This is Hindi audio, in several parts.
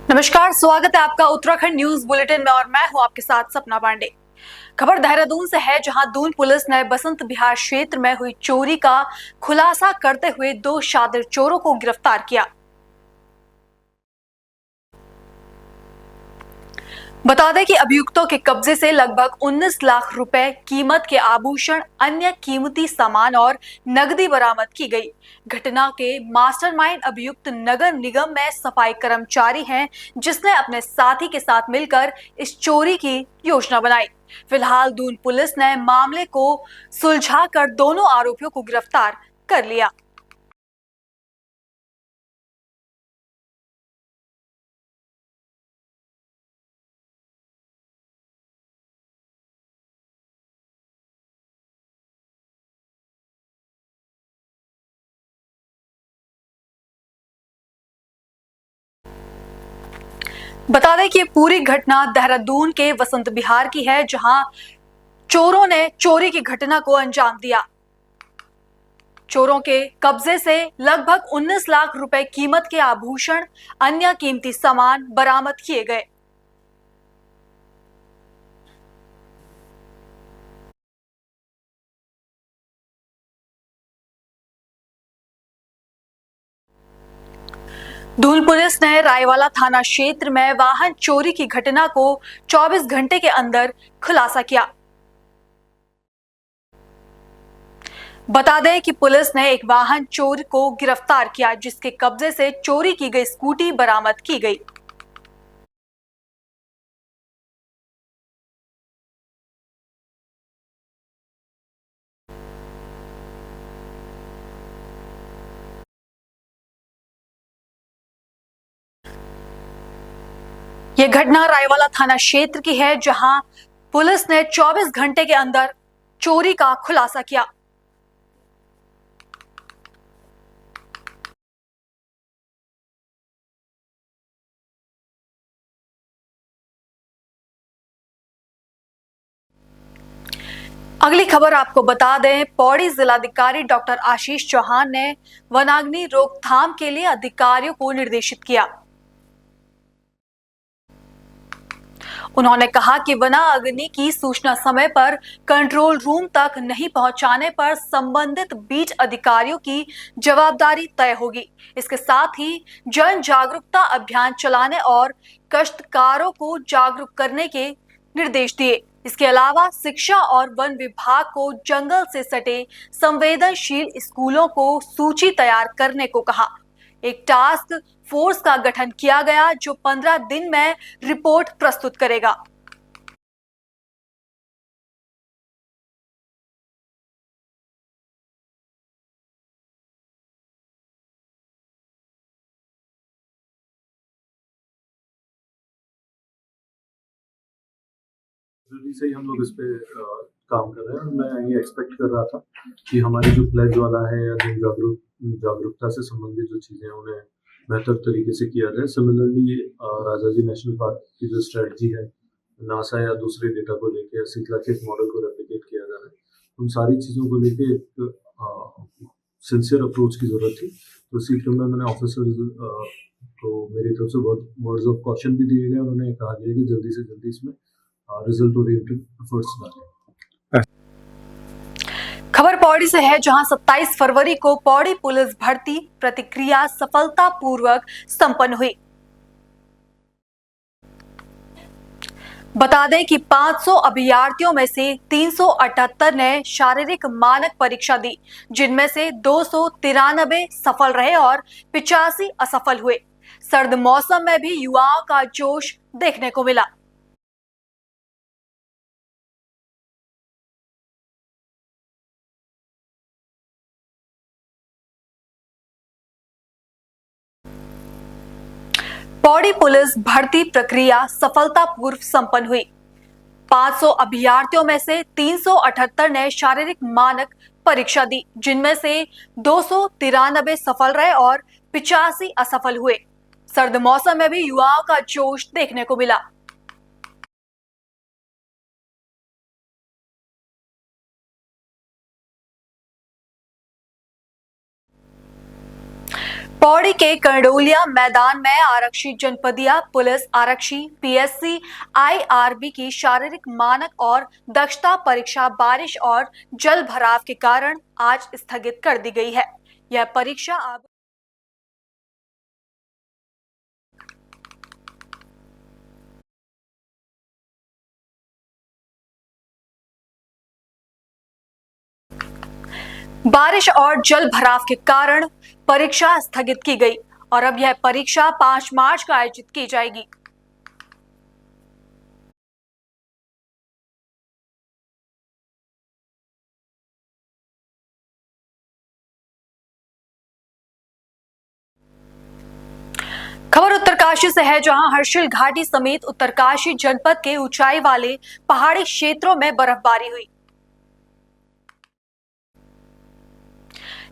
नमस्कार, स्वागत है आपका उत्तराखंड न्यूज बुलेटिन में और मैं हूं आपके साथ सपना पांडे। खबर देहरादून से है, जहां दून पुलिस ने बसंत विहार क्षेत्र में हुई चोरी का खुलासा करते हुए 2 शातिर चोरों को गिरफ्तार किया। बता दें कि अभियुक्तों के कब्जे से लगभग 19 लाख रुपए कीमत के आभूषण, अन्य कीमती सामान और नकदी बरामद की गई। घटना के मास्टरमाइंड अभियुक्त नगर निगम में सफाई कर्मचारी हैं, जिसने अपने साथी के साथ मिलकर इस चोरी की योजना बनाई। फिलहाल दून पुलिस ने मामले को सुलझाकर दोनों आरोपियों को गिरफ्तार कर लिया। बता दें कि पूरी घटना देहरादून के वसंत विहार की है, जहां चोरों ने चोरी की घटना को अंजाम दिया। चोरों के कब्जे से लगभग 19 लाख रुपए कीमत के आभूषण, अन्य कीमती सामान बरामद किए गए। दून पुलिस ने रायवाला थाना क्षेत्र में वाहन चोरी की घटना को 24 घंटे के अंदर खुलासा किया। बता दें कि पुलिस ने एक वाहन चोर को गिरफ्तार किया, जिसके कब्जे से चोरी की गई स्कूटी बरामद की गई। यह घटना रायवाला थाना क्षेत्र की है, जहां पुलिस ने 24 घंटे के अंदर चोरी का खुलासा किया। अगली खबर आपको बता दें, पौड़ी जिलाधिकारी डॉक्टर आशीष चौहान ने वनाग्नि रोकथाम के लिए अधिकारियों को निर्देशित किया। उन्होंने कहा कि वनाग्नि की सूचना समय पर कंट्रोल रूम तक नहीं पहुंचाने पर संबंधित बीट अधिकारियों की जवाबदारी तय होगी। इसके साथ ही जन जागरूकता अभियान चलाने और काश्तकारों को जागरूक करने के निर्देश दिए। इसके अलावा शिक्षा और वन विभाग को जंगल से सटे संवेदनशील स्कूलों को सूची तैयार करने को कहा। एक टास्क फोर्स का गठन किया गया, जो 15 दिन में रिपोर्ट प्रस्तुत करेगा। जल्दी से ही हम लोग इस पे काम कर रहे हैं। मैं ये एक्सपेक्ट कर रहा था कि हमारी जो प्लेज वाला है या जागरूकता से संबंधित जो चीज़ें हैं उन्हें बेहतर तरीके से किया जाए। सिमिलरली राजा जी नेशनल पार्क की जो स्ट्रेटजी है, नासा या दूसरे डेटा को लेके शीतला खेत मॉडल को रेप्लिकेट किया जा रहा है, उन सारी चीज़ों को लेके एक सिंसियर अप्रोच की जरूरत थी। तो इसी क्रम में मैंने ऑफिसर्स को मेरी तरफ से वर्ड्स ऑफ कॉशन भी दिए गए। उन्होंने कहा गया कि जल्दी से जल्दी इसमें रिजल्ट ओरिएंटेड एफर्ट्स डालें। खबर पौड़ी से है, जहां 27 फरवरी को पौड़ी पुलिस भर्ती प्रतिक्रिया सफलतापूर्वक संपन्न हुई। बता दें कि 500 अभ्यर्थियों में से 378 ने शारीरिक मानक परीक्षा दी, जिनमें से 293 सफल रहे और 85 असफल हुए। सर्द मौसम में भी युवाओं का जोश देखने को मिला। पौड़ी पुलिस भर्ती प्रक्रिया सफलतापूर्व संपन्न हुई। 500 अभ्यर्थियों में से 378 ने शारीरिक मानक परीक्षा दी, जिनमें से 293 सफल रहे और 85 असफल हुए। सर्द मौसम में भी युवाओं का जोश देखने को मिला। पौड़ी के करडोलिया मैदान में आरक्षी जनपदिया पुलिस आरक्षी पीएससी आईआरबी की शारीरिक मानक और दक्षता परीक्षा बारिश और जल भराव के कारण आज स्थगित कर दी गई है। यह परीक्षा अब बारिश और जल भराव के कारण परीक्षा स्थगित की गई और अब यह परीक्षा 5 मार्च को आयोजित की जाएगी। खबर उत्तरकाशी से है, जहां हर्षिल घाटी समेत उत्तरकाशी जनपद के ऊंचाई वाले पहाड़ी क्षेत्रों में बर्फबारी हुई,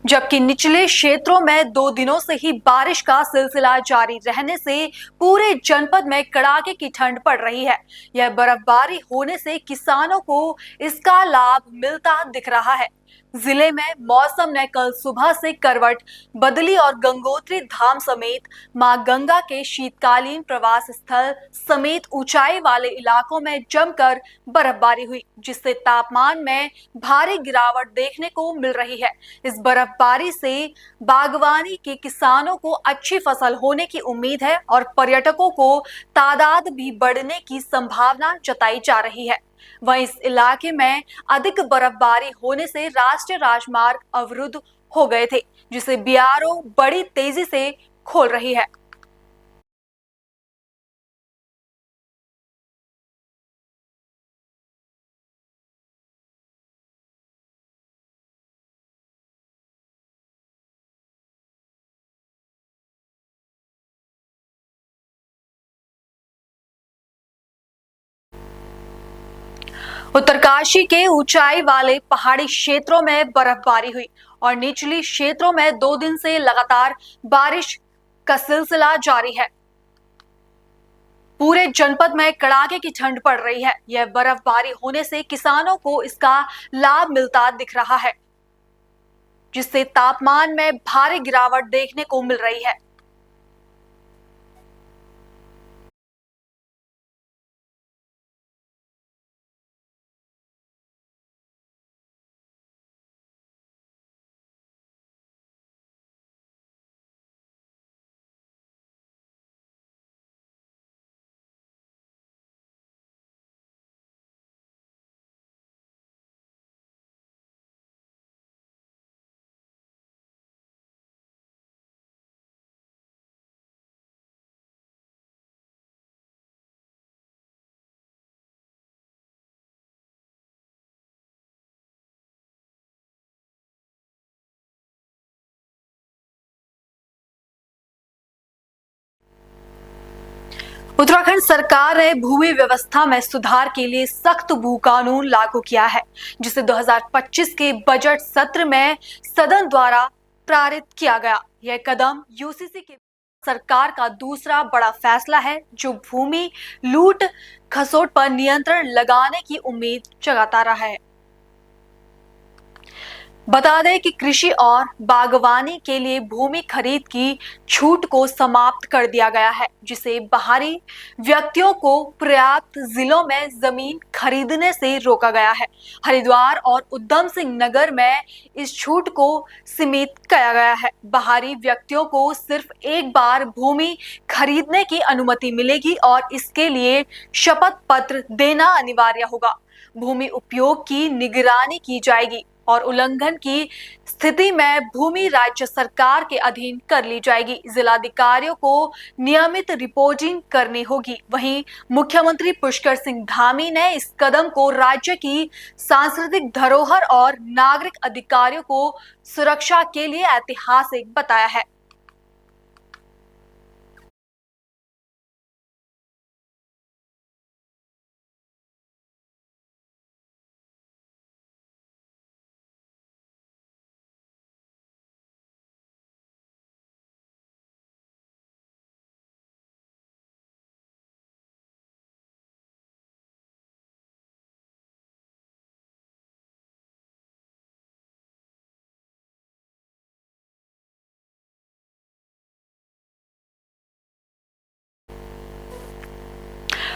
जबकि निचले क्षेत्रों में 2 दिनों से ही बारिश का सिलसिला जारी रहने से पूरे जनपद में कड़ाके की ठंड पड़ रही है। यह बर्फबारी होने से किसानों को इसका लाभ मिलता दिख रहा है। जिले में मौसम ने कल सुबह से करवट बदली और गंगोत्री धाम समेत मां गंगा के शीतकालीन प्रवास स्थल समेत ऊंचाई वाले इलाकों में जमकर बर्फबारी हुई, जिससे तापमान में भारी गिरावट देखने को मिल रही है। इस बर्फबारी से बागवानी के किसानों को अच्छी फसल होने की उम्मीद है और पर्यटकों को तादाद भी बढ़ने की संभावना जताई जा रही है। वहीं इस इलाके में अधिक बर्फबारी होने से राष्ट्रीय राजमार्ग अवरुद्ध हो गए थे, जिसे बीआरओ बड़ी तेजी से खोल रही है। उत्तरकाशी के ऊंचाई वाले पहाड़ी क्षेत्रों में बर्फबारी हुई और निचली क्षेत्रों में 2 दिन से लगातार बारिश का सिलसिला जारी है। पूरे जनपद में कड़ाके की ठंड पड़ रही है। यह बर्फबारी होने से किसानों को इसका लाभ मिलता दिख रहा है, जिससे तापमान में भारी गिरावट देखने को मिल रही है। उत्तराखंड सरकार ने भूमि व्यवस्था में सुधार के लिए सख्त भू कानून लागू किया है, जिसे 2025 के बजट सत्र में सदन द्वारा पारित किया गया। यह कदम यूसीसी के सरकार का दूसरा बड़ा फैसला है, जो भूमि लूट खसोट पर नियंत्रण लगाने की उम्मीद जगाता रहा है। बता दें कि कृषि और बागवानी के लिए भूमि खरीद की छूट को समाप्त कर दिया गया है, जिसे बाहरी व्यक्तियों को पर्याप्त जिलों में जमीन खरीदने से रोका गया है। हरिद्वार और उधम सिंह नगर में इस छूट को सीमित किया गया है। बाहरी व्यक्तियों को सिर्फ एक बार भूमि खरीदने की अनुमति मिलेगी और इसके लिए शपथ पत्र देना अनिवार्य होगा। भूमि उपयोग की निगरानी की जाएगी और उल्लंघन की स्थिति में भूमि राज्य सरकार के अधीन कर ली जाएगी। जिलाधिकारियों को नियमित रिपोर्टिंग करनी होगी। वहीं मुख्यमंत्री पुष्कर सिंह धामी ने इस कदम को राज्य की सांस्कृतिक धरोहर और नागरिक अधिकारियों को सुरक्षा के लिए ऐतिहासिक बताया है।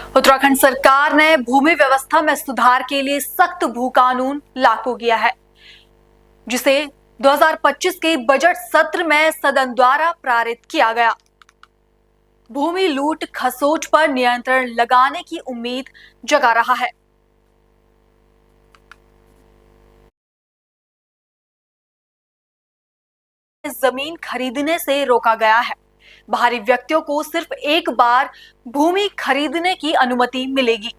उत्तराखंड सरकार ने भूमि व्यवस्था में सुधार के लिए सख्त भू कानून लागू किया है, जिसे 2025 के बजट सत्र में सदन द्वारा पारित किया गया। भूमि लूट खसोट पर नियंत्रण लगाने की उम्मीद जगा रहा है। जमीन खरीदने से रोका गया है। बाहरी व्यक्तियों को सिर्फ एक बार भूमि खरीदने की अनुमति मिलेगी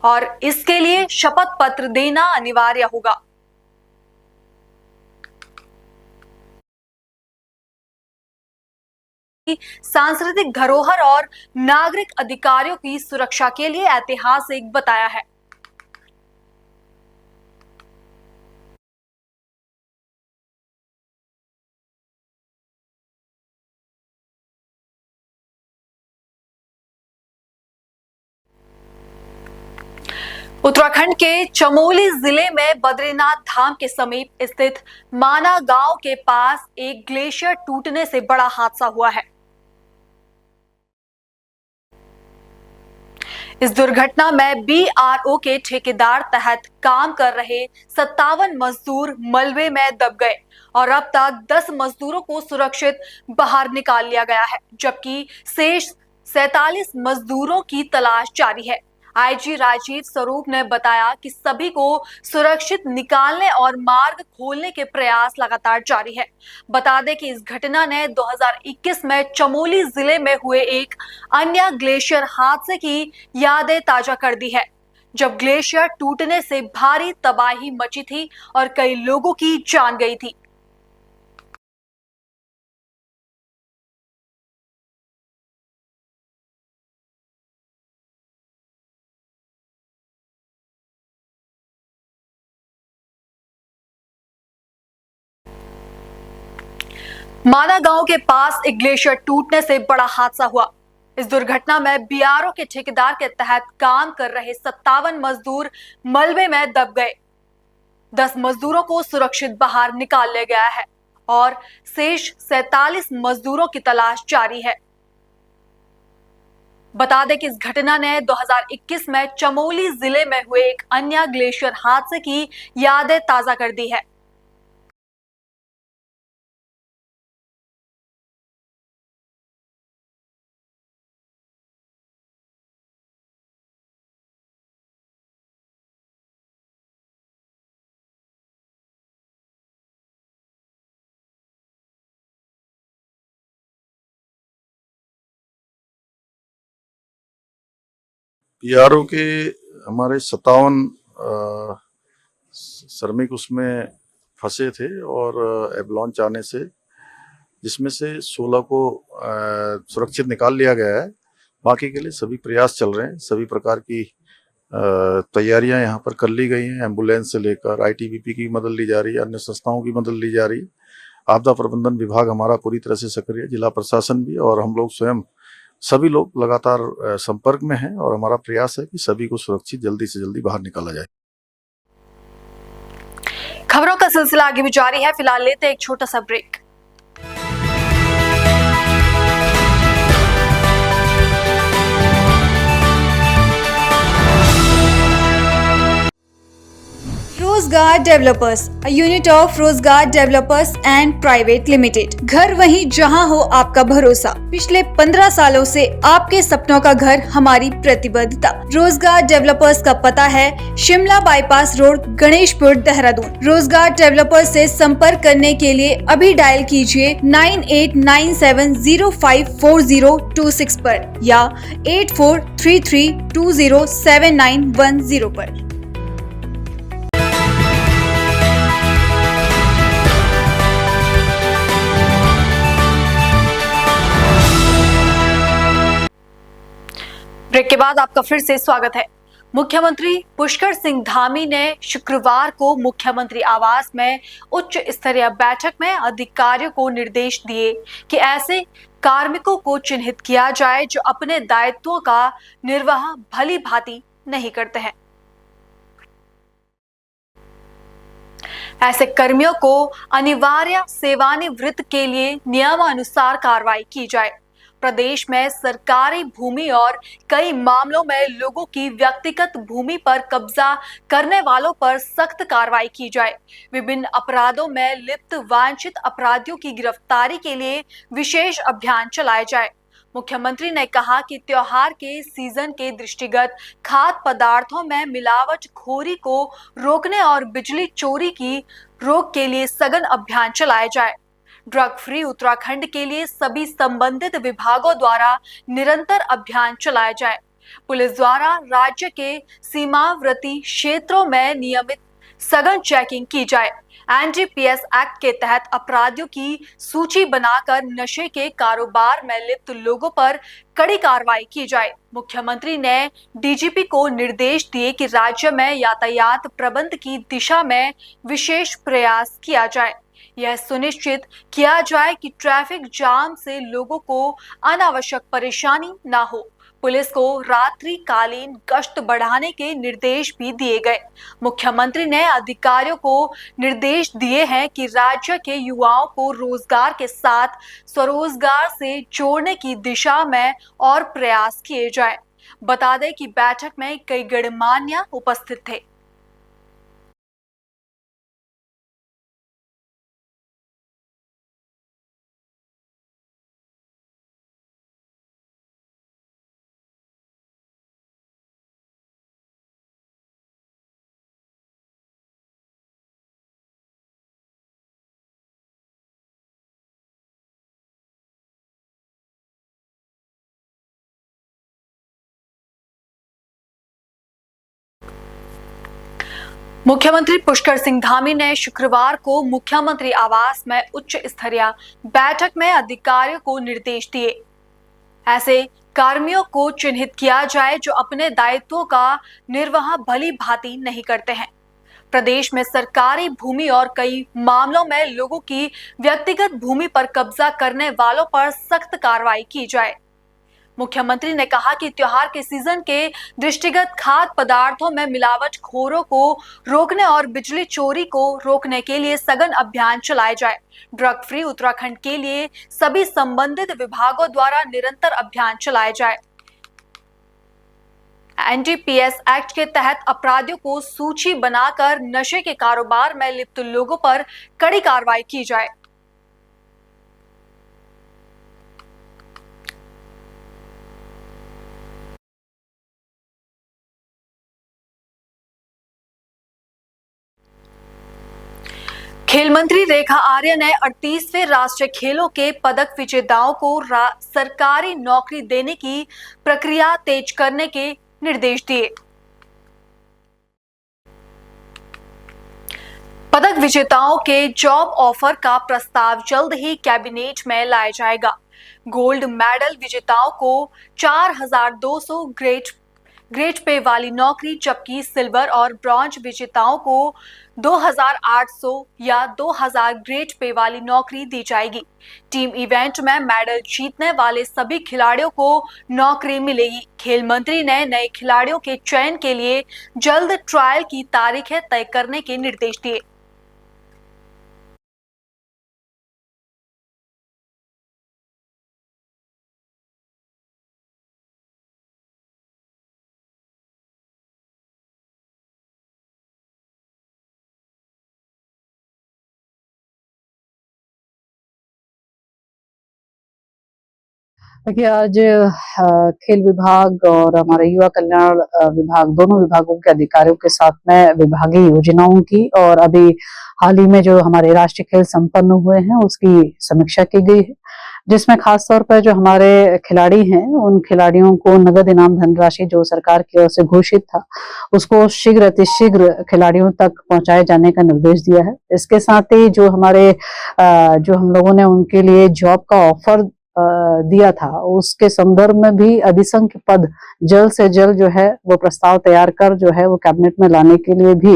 और इसके लिए शपथ पत्र देना अनिवार्य होगा। सांस्कृतिक धरोहर और नागरिक अधिकारियों की सुरक्षा के लिए ऐतिहासिक बताया है। उत्तराखंड के चमोली जिले में बद्रीनाथ धाम के समीप स्थित माना गांव के पास एक ग्लेशियर टूटने से बड़ा हादसा हुआ है। इस दुर्घटना में बीआरओ के ठेकेदार तहत काम कर रहे 57 मजदूर मलबे में दब गए और अब तक 10 मजदूरों को सुरक्षित बाहर निकाल लिया गया है, जबकि शेष 47 मजदूरों की तलाश जारी है। आईजी राजीव स्वरूप ने बताया कि सभी को सुरक्षित निकालने और मार्ग खोलने के प्रयास लगातार जारी है। बता दें कि इस घटना ने 2021 में चमोली जिले में हुए एक अन्य ग्लेशियर हादसे की यादें ताजा कर दी है, जब ग्लेशियर टूटने से भारी तबाही मची थी और कई लोगों की जान गई थी। माना गांव के पास एक ग्लेशियर टूटने से बड़ा हादसा हुआ। इस दुर्घटना में बीआरओ के ठेकेदार के तहत काम कर रहे 57 मजदूर मलबे में दब गए। 10 मजदूरों को सुरक्षित बाहर निकाल लिया गया है और शेष 47 मजदूरों की तलाश जारी है। बता दें कि इस घटना ने 2021 में चमोली जिले में हुए एक अन्य ग्लेशियर हादसे की यादें ताजा कर दी है। पीआरओ के हमारे 57 श्रमिक उसमें फंसे थे और एवलांच आने से, जिसमें से 16 को सुरक्षित निकाल लिया गया है। बाकी के लिए सभी प्रयास चल रहे हैं। सभी प्रकार की तैयारियां यहाँ पर कर ली गई हैं। एम्बुलेंस से लेकर आईटीबीपी की मदद ली जा रही है, अन्य संस्थाओं की मदद ली जा रही है। आपदा प्रबंधन विभाग हमारा पूरी तरह से सक्रिय है, जिला प्रशासन भी, और हम लोग स्वयं सभी लोग लगातार संपर्क में हैं और हमारा प्रयास है कि सभी को सुरक्षित जल्दी से जल्दी बाहर निकाला जाए। खबरों का सिलसिला आगे भी जारी है। फिलहाल लेते हैं एक छोटा सा ब्रेक। रोजगार डेवलपर्स, a unit of रोजगार डेवलपर्स एंड प्राइवेट लिमिटेड। घर वहीं जहां हो आपका भरोसा। पिछले 15 सालों से आपके सपनों का घर हमारी प्रतिबद्धता। रोजगार डेवलपर्स का पता है शिमला बाईपास रोड, गणेशपुर, देहरादून। रोजगार डेवलपर्स से संपर्क करने के लिए अभी डायल कीजिए 9897054026 पर या 8433207910 पर। ब्रेक के बाद आपका फिर से स्वागत है। मुख्यमंत्री पुष्कर सिंह धामी ने शुक्रवार को मुख्यमंत्री आवास में उच्च स्तरीय बैठक में अधिकारियों को निर्देश दिए कि ऐसे कार्मिकों को चिन्हित किया जाए जो अपने दायित्वों का निर्वाह भली भांति नहीं करते हैं। ऐसे कर्मियों को अनिवार्य सेवानिवृत्त के लिए नियमानुसार कार्रवाई की जाए। प्रदेश में सरकारी भूमि और कई मामलों में लोगों की व्यक्तिगत भूमि पर कब्जा करने वालों पर सख्त कार्रवाई की जाए। विभिन्न अपराधों में लिप्त वांछित अपराधियों की गिरफ्तारी के लिए विशेष अभियान चलाए जाए। मुख्यमंत्री ने कहा कि त्योहार के सीजन के दृष्टिगत खाद्य पदार्थों में मिलावटखोरी को रोकने और बिजली चोरी की रोक के लिए सघन अभियान चलाया जाए। ड्रग फ्री उत्तराखंड के लिए सभी संबंधित विभागों द्वारा निरंतर अभियान चलाया जाए। पुलिस द्वारा राज्य के सीमावर्ती क्षेत्रों में नियमित सघन चेकिंग की जाए। एनडीपीएस एक्ट के तहत अपराधियों की सूची बनाकर नशे के कारोबार में लिप्त लोगों पर कड़ी कार्रवाई की जाए। मुख्यमंत्री ने डीजीपी को निर्देश दिए कि राज्य में यातायात प्रबंध की दिशा में विशेष प्रयास किया जाए। यह सुनिश्चित किया जाए कि ट्रैफिक जाम से लोगों को अनावश्यक परेशानी न हो। पुलिस को रात्रिकालीन गश्त बढ़ाने के निर्देश भी दिए गए। मुख्यमंत्री ने अधिकारियों को निर्देश दिए हैं कि राज्य के युवाओं को रोजगार के साथ स्वरोजगार से जोड़ने की दिशा में और प्रयास किए जाए। बता दें कि बैठक में कई गणमान्य उपस्थित थे। मुख्यमंत्री पुष्कर सिंह धामी ने शुक्रवार को मुख्यमंत्री आवास में उच्च स्तरीय बैठक में अधिकारियों को निर्देश दिए। ऐसे कर्मियों को चिन्हित किया जाए जो अपने दायित्वों का निर्वाह भली भांति नहीं करते हैं। प्रदेश में सरकारी भूमि और कई मामलों में लोगों की व्यक्तिगत भूमि पर कब्जा करने वालों पर सख्त कार्रवाई की जाए। मुख्यमंत्री ने कहा कि त्योहार के सीजन के दृष्टिगत खाद्य पदार्थों में मिलावटखोरों को रोकने और बिजली चोरी को रोकने के लिए सघन अभियान चलाए जाए। ड्रग फ्री उत्तराखंड के लिए सभी संबंधित विभागों द्वारा निरंतर अभियान चलाए जाए। एनडीपीएस एक्ट के तहत अपराधियों को सूची बनाकर नशे के कारोबार में लिप्त लोगों पर कड़ी कार्रवाई की जाए। खेल मंत्री रेखा आर्य ने 38वें राष्ट्रीय खेलों के पदक विजेताओं को सरकारी नौकरी देने की प्रक्रिया तेज करने के निर्देश दिए। पदक विजेताओं के जॉब ऑफर का प्रस्ताव जल्द ही कैबिनेट में लाया जाएगा। गोल्ड मेडल विजेताओं को 4,200 ग्रेड पे वाली नौकरी, जबकि सिल्वर और ब्रॉन्ज विजेताओं को 2,800 या 2,000 ग्रेड पे वाली नौकरी दी जाएगी। टीम इवेंट में मेडल जीतने वाले सभी खिलाड़ियों को नौकरी मिलेगी। खेल मंत्री ने नए खिलाड़ियों के चयन के लिए जल्द ट्रायल की तारीखें तय करने के निर्देश दिए। देखिए, आज खेल विभाग और हमारे युवा कल्याण विभाग, दोनों विभागों के अधिकारियों के साथ में विभागीय योजनाओं की और अभी हाल ही में जो हमारे राष्ट्रीय खेल संपन्न हुए हैं उसकी समीक्षा की गई है, जिसमें खास तौर पर जो हमारे खिलाड़ी हैं उन खिलाड़ियों को नगद इनाम धनराशि जो सरकार की ओर से घोषित था उसको शीघ्र अतिशीघ्र खिलाड़ियों तक पहुंचाए जाने का निर्देश दिया है। इसके साथ ही जो हम लोगों ने उनके लिए जॉब का ऑफर दिया था उसके संदर्भ में भी अधिसंख्य पद जल्द से जल्द जो है वो प्रस्ताव तैयार कर जो है वो कैबिनेट में लाने के लिए भी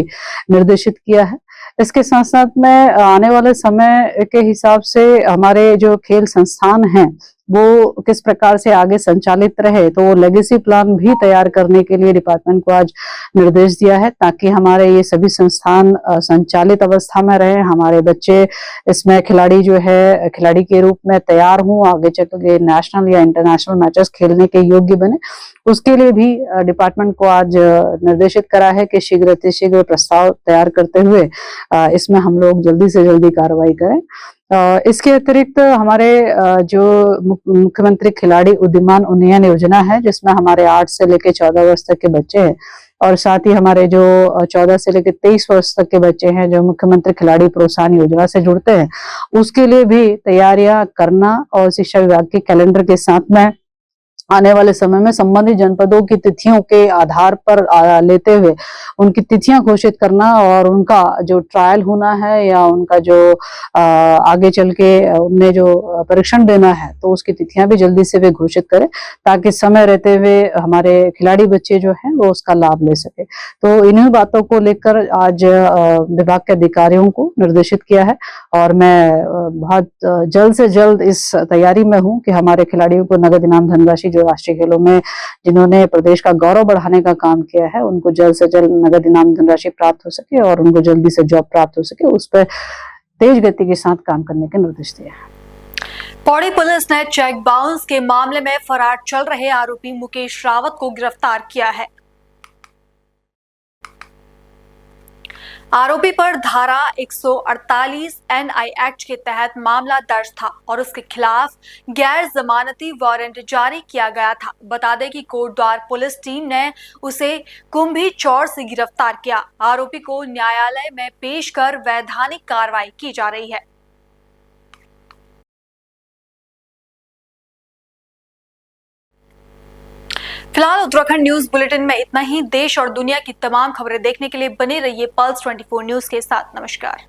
निर्देशित किया है। इसके साथ साथ में आने वाले समय के हिसाब से हमारे जो खेल संस्थान हैं वो किस प्रकार से आगे संचालित रहे, तो लेगेसी प्लान भी तैयार करने के लिए डिपार्टमेंट को आज निर्देश दिया है, ताकि हमारे ये सभी संस्थान संचालित अवस्था में रहे, हमारे बच्चे इसमें खिलाड़ी के रूप में तैयार हों, आगे चल के नेशनल या इंटरनेशनल मैचेस खेलने के योग्य बने। उसके लिए भी डिपार्टमेंट को आज निर्देशित करा है कि शीघ्र प्रस्ताव तैयार करते हुए इसमें हम लोग जल्दी से जल्दी कार्रवाई करें। इसके अतिरिक्त हमारे जो मुख्यमंत्री खिलाड़ी उद्यमान उन्नयन योजना है, जिसमें हमारे 8 से लेकर 14 वर्ष तक के बच्चे हैं, और साथ ही हमारे जो 14 से लेकर 23 वर्ष तक के बच्चे हैं जो मुख्यमंत्री खिलाड़ी प्रोत्साहन योजना से जुड़ते हैं, उसके लिए भी तैयारियां करना और शिक्षा विभाग के कैलेंडर के साथ में आने वाले समय में संबंधित जनपदों की तिथियों के आधार पर लेते हुए उनकी तिथियां घोषित करना और उनका जो ट्रायल होना है या उनका जो आगे चल के उनमें जो परीक्षण देना है, तो उसकी तिथियां भी जल्दी से वे घोषित करें, ताकि समय रहते हुए हमारे खिलाड़ी बच्चे जो हैं वो उसका लाभ ले सके। तो इन्हीं बातों को लेकर आज विभाग के अधिकारियों को निर्देशित किया है, और मैं बहुत जल्द से जल्द इस तैयारी में हूँ कि हमारे खिलाड़ियों को नगद इनाम धनराशि जो राष्ट्रीय खेलों में जिन्होंने प्रदेश का गौरव बढ़ाने का काम किया है, उनको जल्द से जल्द नगद इनाम धनराशि प्राप्त हो सके और उनको जल्दी से जॉब प्राप्त हो सके, उस पर तेज गति के साथ काम करने के निर्देश दिए हैं। पौड़ी पुलिस ने चेक बाउंस के मामले में फरार चल रहे आरोपी मुकेश रावत को गिरफ्तार किया है। आरोपी पर धारा 148 NI एक्ट के तहत मामला दर्ज था और उसके खिलाफ गैर जमानती वारंट जारी किया गया था। बता दें कि कोटद्वार पुलिस टीम ने उसे कुंभी चौर से गिरफ्तार किया। आरोपी को न्यायालय में पेश कर वैधानिक कार्रवाई की जा रही है। फिलहाल उत्तराखंड न्यूज बुलेटिन में इतना ही। देश और दुनिया की तमाम खबरें देखने के लिए बने रहिए पल्स 24 न्यूज के साथ। नमस्कार।